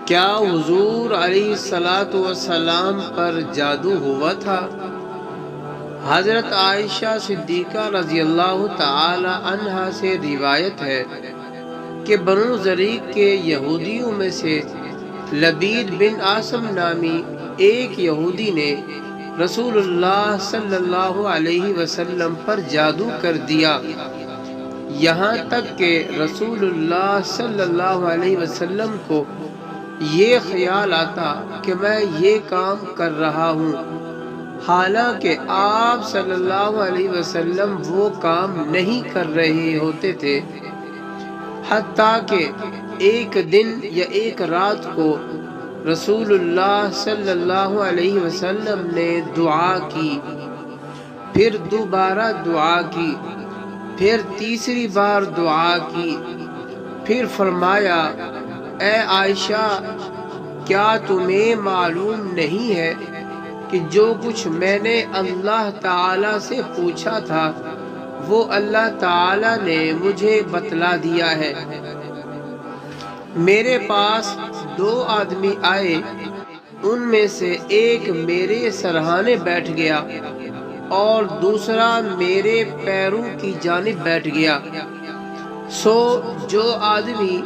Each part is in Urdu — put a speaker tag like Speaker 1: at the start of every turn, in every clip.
Speaker 1: کیا حضور علیہ الصلاۃ والسلام پر جادو ہوا تھا؟ حضرت عائشہ صدیقہ رضی اللہ تعالی عنہا سے روایت ہے کہ بنو زریق کے یہودیوں میں سے لبید بن عاصم نامی ایک یہودی نے رسول اللہ صلی اللہ علیہ وسلم پر جادو کر دیا، یہاں تک کہ رسول اللہ صلی اللہ علیہ وسلم کو یہ خیال آتا کہ میں یہ کام کر رہا ہوں، حالانکہ آپ صلی اللہ علیہ وسلم وہ کام نہیں کر رہے ہوتے تھے۔ حتیٰ کہ ایک دن یا ایک رات کو رسول اللہ صلی اللہ علیہ وسلم نے دعا کی، پھر دوبارہ دعا کی، پھر تیسری بار دعا کی، پھر فرمایا، اے عائشہ، کیا تمہیں معلوم نہیں ہے کہ جو کچھ میں نے اللہ تعالی سے پوچھا تھا وہ اللہ تعالی نے مجھے بتلا دیا ہے۔ میرے پاس دو آدمی آئے، ان میں سے ایک میرے سرہانے بیٹھ گیا اور دوسرا میرے پیروں کی جانب بیٹھ گیا۔ سو جو آدمی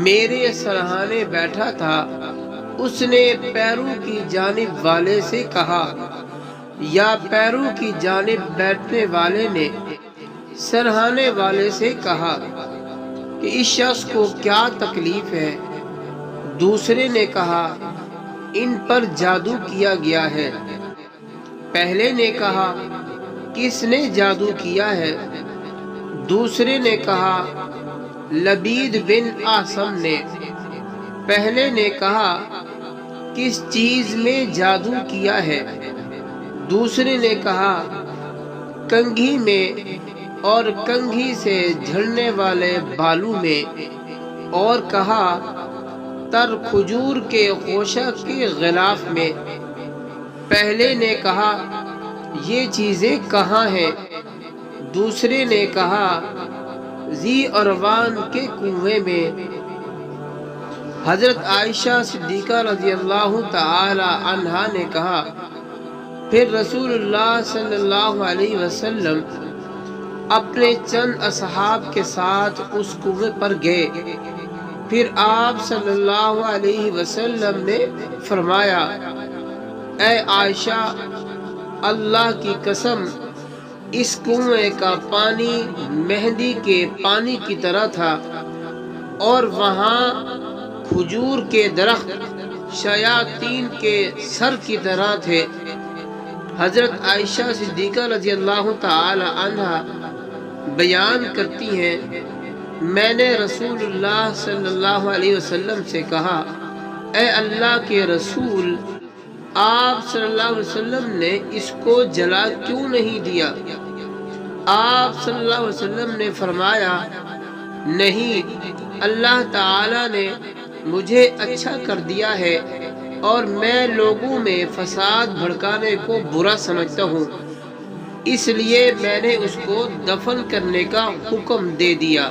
Speaker 1: میرے سرہانے بیٹھا تھا اس نے پیروں کی جانب والے سے کہا، یا پیروں کی جانب بیٹھنے والے نے سرہانے والے سے کہا کہ اس شخص کو کیا تکلیف ہے؟ دوسرے نے کہا، ان پر جادو کیا گیا ہے۔ پہلے نے کہا، کس نے جادو کیا ہے؟ دوسرے نے کہا، لبید بن عاصم نے۔ پہلے نے کہا، کس چیز میں جادو کیا ہے؟ دوسرے نے کہا، کنگھی میں اور کنگھی سے جھڑنے والے بالوں میں، اور کہا، تر کھجور کے خوشہ کے غلاف میں۔ پہلے نے کہا، یہ چیزیں کہاں ہیں؟ دوسرے نے کہا، ذی اروان کے کنویں میں۔ حضرت عائشہ صدیقہ رضی اللہ تعالی عنہا نے کہا، پھر رسول اللہ صلی اللہ علیہ وسلم اپنے چند اصحاب کے ساتھ اس کنویں پر گئے۔ پھر آپ صلی اللہ علیہ وسلم نے فرمایا، اے عائشہ، اللہ کی قسم، اس کنویں کا پانی مہندی کے پانی کی طرح تھا، اور وہاں کھجور کے درخت شیاطین کے سر کی طرح تھے۔ حضرت عائشہ صدیقہ رضی اللہ تعالی عنہا بیان کرتی ہیں، میں نے رسول اللہ صلی اللہ علیہ وسلم سے کہا، اے اللہ کے رسول، آپ صلی اللہ علیہ وسلم نے اس کو جلا کیوں نہیں دیا؟ آپ صلی اللہ علیہ وسلم نے فرمایا، نہیں، اللہ تعالی نے مجھے اچھا کر دیا ہے، اور میں لوگوں میں فساد بھڑکانے کو برا سمجھتا ہوں، اس لیے میں نے اس کو دفن کرنے کا حکم دے دیا۔